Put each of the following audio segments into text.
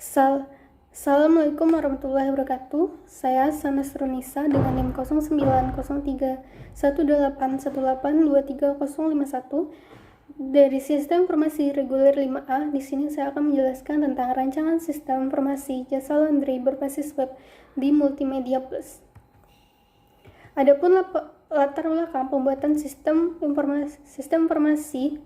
Assalamualaikum warahmatullahi wabarakatuh. Saya Sanas Runisa dengan NIM 09031818230051 dari Sistem Informasi Reguler 5A. Di sini saya akan menjelaskan tentang rancangan Sistem Informasi Jasa Laundry berbasis web di Multimedia Plus. Adapun latar belakang pembuatan sistem informasi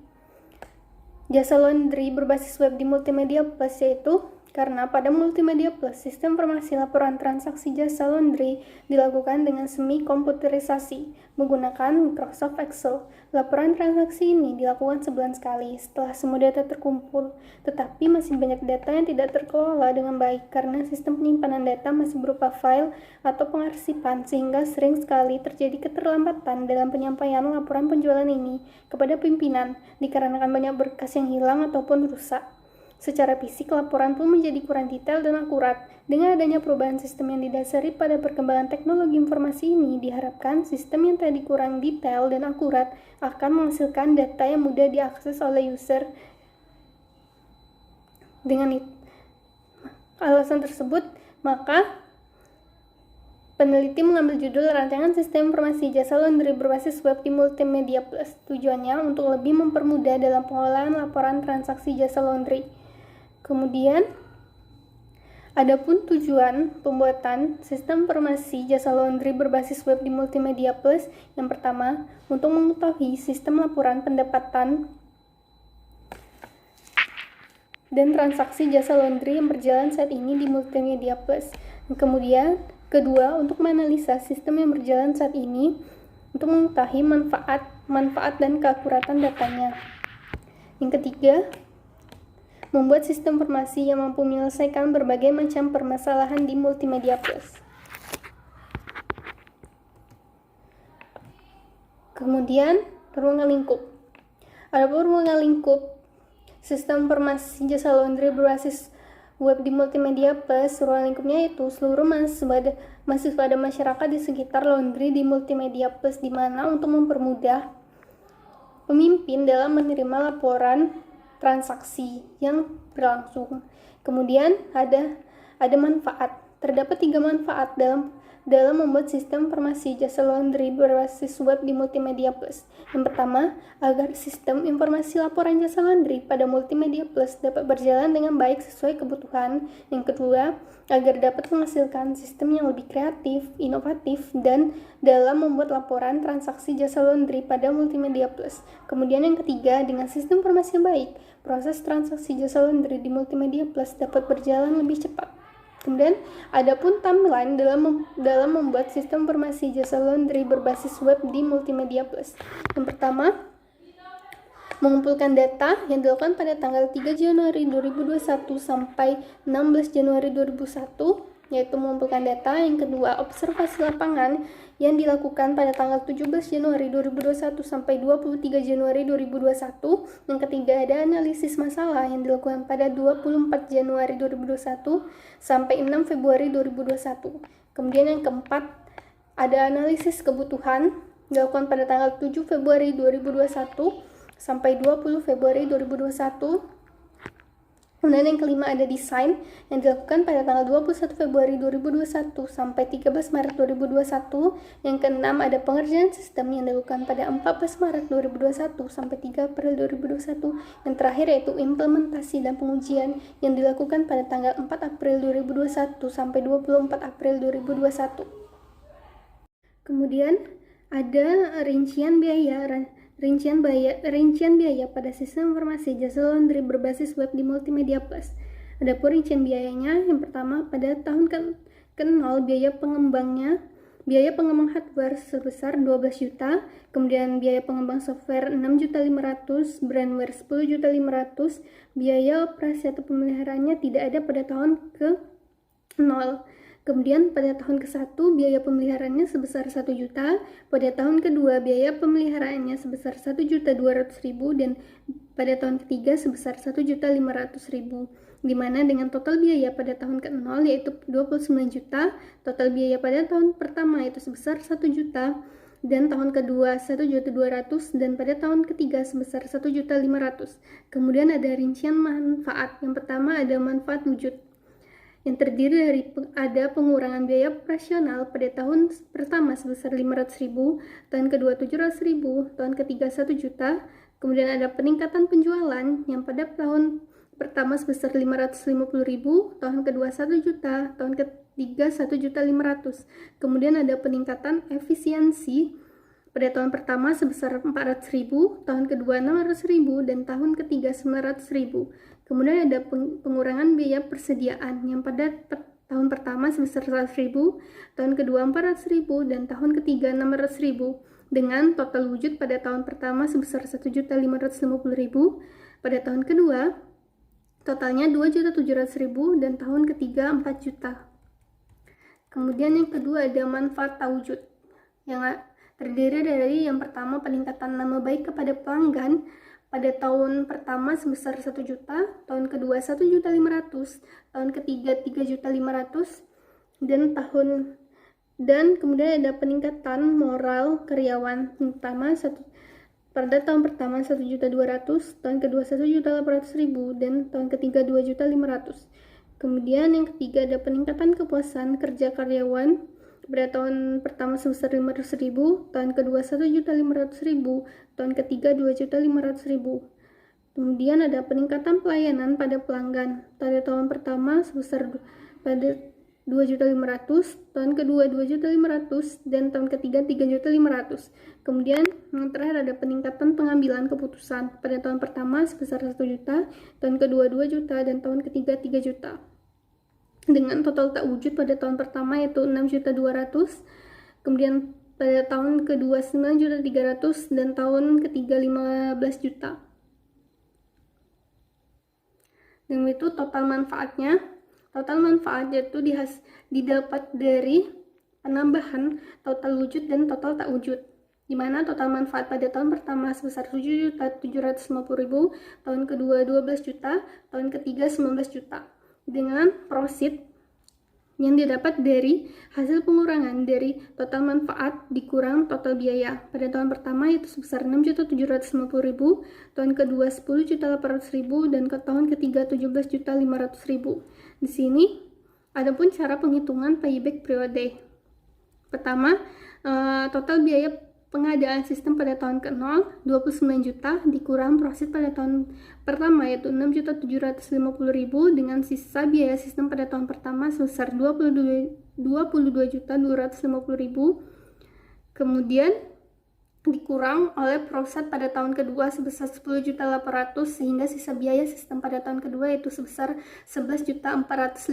jasa laundry berbasis web di Multimedia Plus yaitu karena pada Multimedia Plus, sistem informasi laporan transaksi jasa laundry dilakukan dengan semi komputerisasi menggunakan Microsoft Excel. Laporan transaksi ini dilakukan sebulan sekali setelah semua data terkumpul, tetapi masih banyak data yang tidak terkelola dengan baik karena sistem penyimpanan data masih berupa file atau pengarsipan, sehingga sering sekali terjadi keterlambatan dalam penyampaian laporan penjualan ini kepada pimpinan dikarenakan banyak berkas yang hilang ataupun rusak. Secara fisik, laporan pun menjadi kurang detail dan akurat. Dengan adanya perubahan sistem yang didasari pada perkembangan teknologi informasi ini, diharapkan sistem yang tadi kurang detail dan akurat akan menghasilkan data yang mudah diakses oleh user. Dengan alasan tersebut, maka peneliti mengambil judul Rancangan Sistem Informasi Jasa Laundry berbasis web di Multimedia Plus. Tujuannya untuk lebih mempermudah dalam pengelolaan laporan transaksi jasa laundry. Kemudian, adapun tujuan pembuatan sistem informasi jasa laundry berbasis web di Multimedia Plus, yang pertama, untuk mengetahui sistem laporan pendapatan dan transaksi jasa laundry yang berjalan saat ini di Multimedia Plus. Kemudian, kedua, untuk menganalisa sistem yang berjalan saat ini untuk mengetahui manfaat dan keakuratan datanya. Yang ketiga, membuat sistem informasi yang mampu menyelesaikan berbagai macam permasalahan di Multimedia Plus. Kemudian, ruangan lingkup. Adapun ruangan lingkup sistem informasi jasa laundry berbasis web di Multimedia Plus, ruang lingkupnya itu seluruh mahasiswa dan masyarakat di sekitar laundry di Multimedia Plus, di mana untuk mempermudah pemimpin dalam menerima laporan transaksi yang berlangsung. Kemudian ada manfaat. Terdapat 3 manfaat dalam membuat sistem informasi jasa laundry berbasis web di Multimedia Plus. Yang pertama, agar sistem informasi laporan jasa laundry pada Multimedia Plus dapat berjalan dengan baik sesuai kebutuhan. Yang kedua, agar dapat menghasilkan sistem yang lebih kreatif, inovatif, dan dalam membuat laporan transaksi jasa laundry pada Multimedia Plus. Kemudian yang ketiga, dengan sistem informasi yang baik, proses transaksi jasa laundry di Multimedia Plus dapat berjalan lebih cepat. Kemudian, adapun timeline dalam membuat sistem informasi jasa laundry berbasis web di Multimedia Plus. Yang pertama, mengumpulkan data yang dilakukan pada tanggal 3 Januari 2021 sampai 16 Januari 2001, yaitu mengumpulkan data. Yang kedua, observasi lapangan yang dilakukan pada tanggal 17 Januari 2021 sampai 23 Januari 2021. Yang ketiga, ada analisis masalah yang dilakukan pada 24 Januari 2021 sampai 6 Februari 2021. Kemudian yang keempat, ada analisis kebutuhan dilakukan pada tanggal 7 Februari 2021 sampai 20 Februari 2021. Kemudian yang kelima, ada desain yang dilakukan pada tanggal 21 Februari 2021 sampai 13 Maret 2021. Yang keenam, ada pengerjaan sistem yang dilakukan pada 14 Maret 2021 sampai 3 April 2021. Yang terakhir yaitu implementasi dan pengujian yang dilakukan pada tanggal 4 April 2021 sampai 24 April 2021. Kemudian ada rincian biaya pada sistem informasi jasa laundry berbasis web di Multimedia Plus. Adapun rincian biayanya, yang pertama, pada tahun ke-0 biaya pengembang hardware sebesar 12 juta, kemudian biaya pengembang software 6.500.000, brandware 10.500.000, biaya operasi atau pemeliharaannya tidak ada pada tahun ke-0. Kemudian pada tahun ke-1 biaya pemeliharaannya sebesar 1 juta, pada tahun kedua biaya pemeliharaannya sebesar 1.200.000, dan pada tahun ketiga sebesar 1.500.000, di mana dengan total biaya pada tahun ke-0 yaitu 29 juta, total biaya pada tahun pertama itu sebesar 1 juta, dan tahun kedua 1.200.000, dan pada tahun ketiga sebesar 1.500.000. Kemudian ada rincian manfaat. Yang pertama ada manfaat wujud. yang terdiri dari ada pengurangan biaya operasional pada tahun pertama sebesar 500.000, tahun kedua 700.000, tahun ketiga 1 juta. Kemudian ada peningkatan penjualan yang pada tahun pertama sebesar 550.000, tahun kedua 1 juta, tahun ketiga 1.500.000. Kemudian ada peningkatan efisiensi pada tahun pertama sebesar 400.000, tahun kedua 600.000, dan tahun ketiga 900.000. Kemudian ada pengurangan biaya persediaan yang pada tahun pertama sebesar 100.000, tahun kedua 400.000, dan tahun ketiga 600.000, dengan total wujud pada tahun pertama sebesar 1.550.000, pada tahun kedua totalnya 2.700.000, dan tahun ketiga 4 juta. Kemudian yang kedua ada manfaat tawujud yang terdiri dari yang pertama peningkatan nama baik kepada pelanggan pada tahun pertama sebesar 1 juta, tahun kedua 1.500.000, tahun ketiga 3.500.000, dan kemudian ada peningkatan moral karyawan pertama pada tahun pertama 1.200.000, tahun kedua 1.800.000, dan tahun ketiga 2.500.000. Kemudian yang ketiga ada peningkatan kepuasan kerja karyawan pada tahun pertama sebesar 500.000, tahun kedua 1.500.000, tahun ketiga 2.500.000. Kemudian ada peningkatan pelayanan pada pelanggan pada tahun pertama sebesar pada 2.500.000, tahun kedua 2.500.000, dan tahun ketiga 3.500.000. Kemudian yang terakhir ada peningkatan pengambilan keputusan pada tahun pertama sebesar 1 juta, tahun kedua 2 juta, dan tahun ketiga 3 juta. Dengan total tak wujud pada tahun pertama yaitu 6.200.000, kemudian pada tahun kedua 9.300.000, dan tahun ketiga 15 juta. Dan itu total manfaatnya. Total manfaat yaitu didapat dari penambahan total wujud dan total tak wujud, di mana total manfaat pada tahun pertama sebesar 7.750.000, tahun kedua 12 juta, tahun ketiga 19 juta. Dengan profit yang didapat dari hasil pengurangan dari total manfaat dikurang total biaya pada tahun pertama yaitu sebesar 6.750.000, tahun kedua 10.800.000, dan ke tahun ketiga 17.500.000. Di sini adapun cara penghitungan payback periode. Pertama, total biaya pengadaan sistem pada tahun ke-0 29 juta dikurang profit pada tahun pertama yaitu 6.750.000 dengan sisa biaya sistem pada tahun pertama sebesar 22.250.000. Kemudian dikurang oleh profit pada tahun kedua sebesar 10.800.000 sehingga sisa biaya sistem pada tahun kedua yaitu sebesar 11.450.000.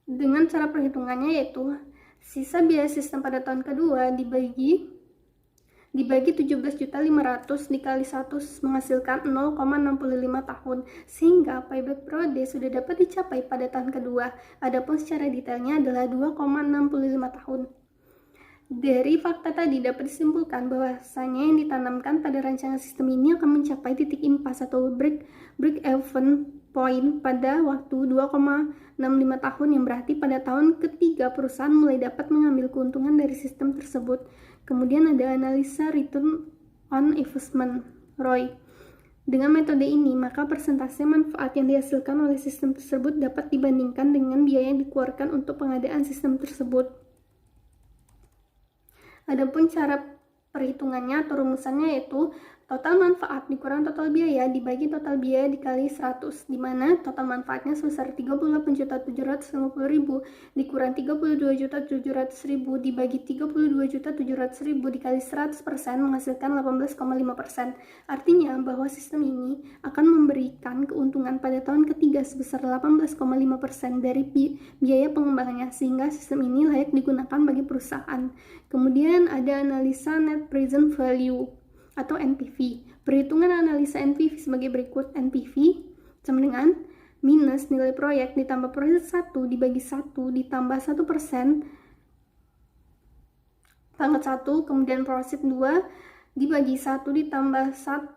Dengan cara perhitungannya yaitu sisa biaya sistem pada tahun kedua dibagi 17.500.000 dikali 100 menghasilkan 0,65 tahun, sehingga payback periode sudah dapat dicapai pada tahun kedua. Adapun secara detailnya adalah 2,65 tahun. Dari fakta tadi dapat disimpulkan bahwasanya yang ditanamkan pada rancangan sistem ini akan mencapai titik impas atau break-even point pada waktu 2,65 tahun, yang berarti pada tahun ketiga perusahaan mulai dapat mengambil keuntungan dari sistem tersebut. Kemudian ada analisa return on investment ROI. Dengan metode ini, maka persentase manfaat yang dihasilkan oleh sistem tersebut dapat dibandingkan dengan biaya yang dikeluarkan untuk pengadaan sistem tersebut. Adapun cara perhitungannya atau rumusannya yaitu total manfaat dikurang total biaya dibagi total biaya dikali 100, di mana total manfaatnya sebesar 38.750.000 dikurang 32.700.000 dibagi 32.700.000 dikali 100% menghasilkan 18,5%. Artinya bahwa sistem ini akan memberikan keuntungan pada tahun ketiga sebesar 18,5% dari biaya pengembangannya, sehingga sistem ini layak digunakan bagi perusahaan. Kemudian ada analisa net present value atau NPV. Perhitungan analisa NPV sebagai berikut. NPV sama dengan minus nilai proyek ditambah profit 1 dibagi 1 ditambah 1% pangkat 1, kemudian profit 2 dibagi 1 ditambah 1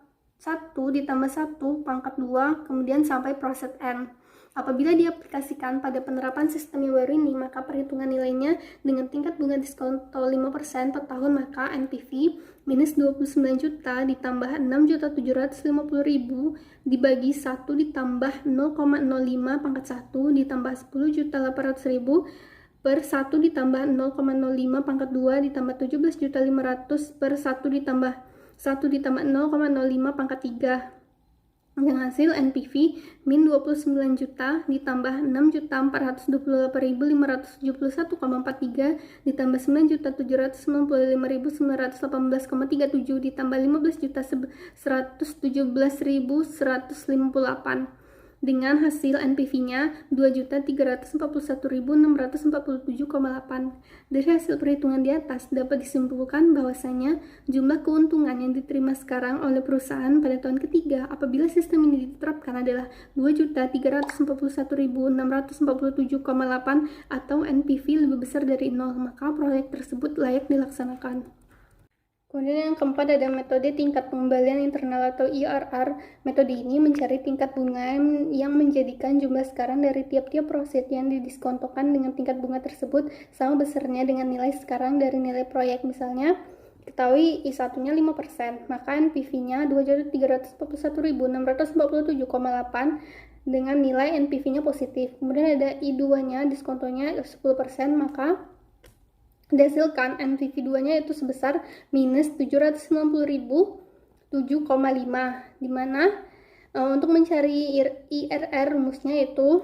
ditambah 1 pangkat 2, kemudian sampai profit N. Apabila diaplikasikan pada penerapan sistem yang baru ini, maka perhitungan nilainya dengan tingkat bunga diskonto 5% per tahun, maka NPV minus 29 juta ditambah 6.750.000 dibagi 1 ditambah 0,05 pangkat 1 ditambah 10.800.000 per 1 ditambah 0,05 pangkat 2 ditambah 17.500 per 1 ditambah 1 ditambah 0,05 pangkat 3. Dengan hasil NPV min 29 juta ditambah 6.428.571,43 ditambah 9.795.918,37 ditambah 15.117.158 dengan hasil NPV-nya 2.341.647,8. Dari hasil perhitungan di atas dapat disimpulkan bahwasanya jumlah keuntungan yang diterima sekarang oleh perusahaan pada tahun ketiga apabila sistem ini diterapkan adalah 2.341.647,8 atau NPV lebih besar dari 0, maka proyek tersebut layak dilaksanakan. Kemudian yang keempat ada metode tingkat pengembalian internal atau IRR. Metode ini mencari tingkat bunga yang menjadikan jumlah sekarang dari tiap-tiap proyek yang didiskontokan dengan tingkat bunga tersebut sama besarnya dengan nilai sekarang dari nilai proyek. Misalnya, ketahui I1-nya 5%, maka NPV-nya 2.341.647,8 dengan nilai NPV-nya positif. Kemudian ada I2-nya, diskontonya 10%, maka dihasilkan NPV 2-nya itu sebesar minus 790.007,5, dimana untuk mencari IRR rumusnya itu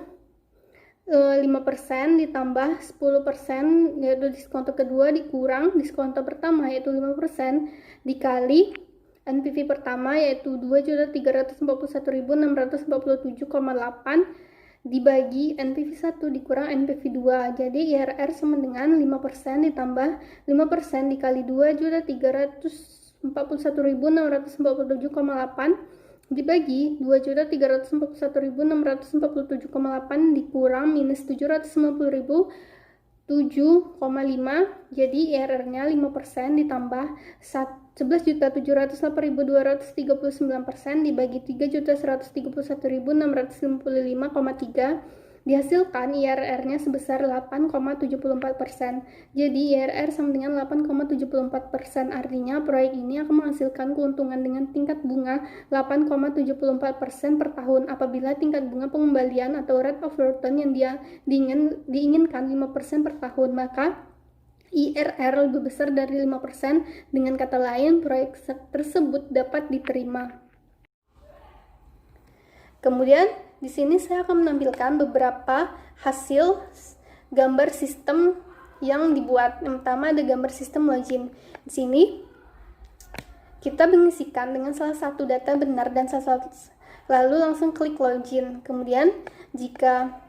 5% ditambah 10% yaitu diskonto kedua dikurang diskonto pertama yaitu 5% dikali NPV pertama yaitu 2.341.647,8 dibagi NPV 1 dikurang NPV 2. Jadi IRR sama dengan 5% ditambah 5% dikali 2.341.647,8 dibagi 2.341.647,8 dikurang minus 790.007,5. Jadi IRR-nya 5% ditambah 11.708.239% dibagi 3.131.655,3 dihasilkan IRR-nya sebesar 8,74%. Jadi IRR sama dengan 8,74%, artinya proyek ini akan menghasilkan keuntungan dengan tingkat bunga 8,74% per tahun apabila tingkat bunga pengembalian atau rate of return yang diinginkan 5% per tahun, maka IRR lebih besar dari 5%. Dengan kata lain, proyek tersebut dapat diterima. Kemudian, di sini saya akan menampilkan beberapa hasil gambar sistem yang dibuat. Yang pertama ada gambar sistem login. Di sini kita mengisikan dengan salah satu data benar dan salah satu, lalu langsung klik login. Kemudian jika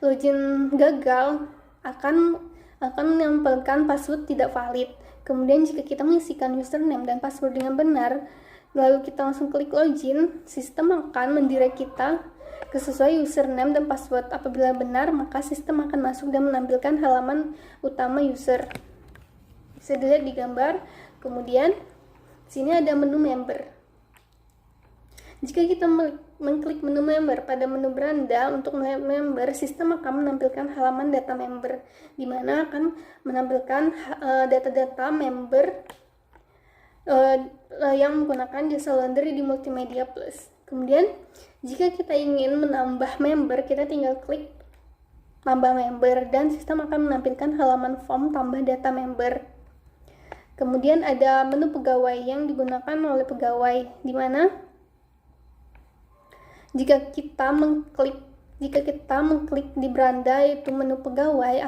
login gagal akan menyampaikan password tidak valid. Kemudian jika kita mengisikan username dan password dengan benar, lalu kita langsung klik login, sistem akan mendirect kita ke sesuai username dan password. Apabila benar, maka sistem akan masuk dan menampilkan halaman utama user. Bisa dilihat di gambar. Kemudian sini ada menu member. Jika kita mengklik menu member pada menu beranda untuk member, sistem akan menampilkan halaman data member, di mana akan menampilkan data-data member yang menggunakan jasa laundry di Multimedia Plus. Kemudian, jika kita ingin menambah member, kita tinggal klik tambah member dan sistem akan menampilkan halaman form tambah data member. Kemudian ada menu pegawai yang digunakan oleh pegawai, di mana jika kita mengklik di beranda yaitu menu pegawai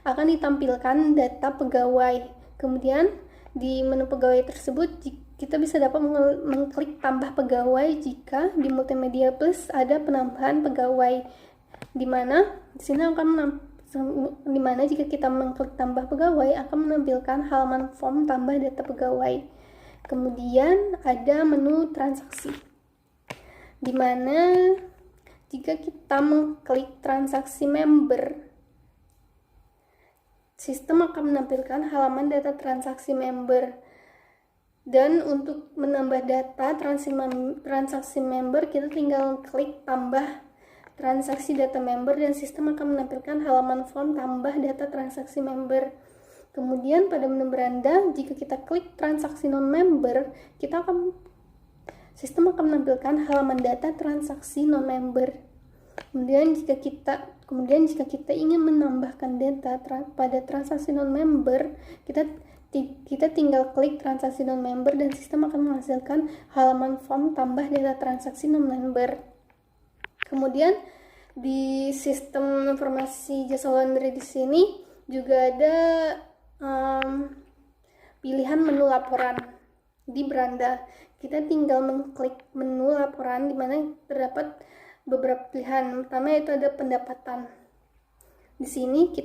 akan ditampilkan data pegawai. Kemudian di menu pegawai tersebut kita bisa dapat mengklik tambah pegawai jika di Multimedia Plus ada penambahan pegawai, di mana jika kita mengklik tambah pegawai akan menampilkan halaman form tambah data pegawai. Kemudian ada menu transaksi, di mana jika kita mengklik transaksi member, sistem akan menampilkan halaman data transaksi member, Dan untuk menambah data transaksi member, kita tinggal klik tambah transaksi data member dan sistem akan menampilkan halaman form tambah data transaksi member. Kemudian pada menu beranda, jika kita klik transaksi non-member, sistem akan menampilkan halaman data transaksi non-member. Kemudian jika kita ingin menambahkan data pada transaksi non-member, kita tinggal klik transaksi non-member dan sistem akan menghasilkan halaman form tambah data transaksi non-member. Kemudian di sistem informasi jasa laundry di sini juga ada pilihan menu laporan di beranda. Kita tinggal mengklik menu laporan di mana terdapat beberapa pilihan. Pertama yaitu ada pendapatan. Di sini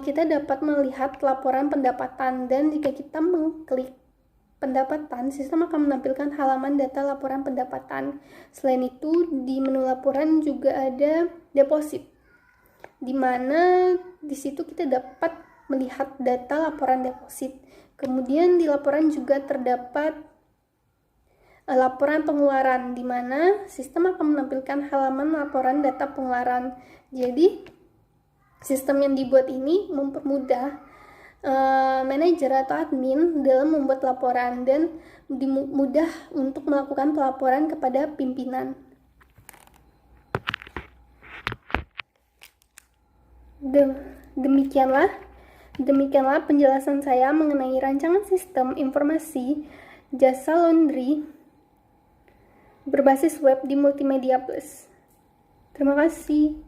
kita dapat melihat laporan pendapatan, dan jika kita mengklik pendapatan, sistem akan menampilkan halaman data laporan pendapatan. Selain itu, di menu laporan juga ada deposit, di mana di situ kita dapat melihat data laporan deposit. Kemudian di laporan juga terdapat laporan pengeluaran, di mana sistem akan menampilkan halaman laporan data pengeluaran. Jadi sistem yang dibuat ini mempermudah manajer atau admin dalam membuat laporan dan mudah untuk melakukan pelaporan kepada pimpinan. Demikianlah penjelasan saya mengenai rancangan sistem informasi jasa laundry berbasis web di Multimedia Plus. Terima kasih.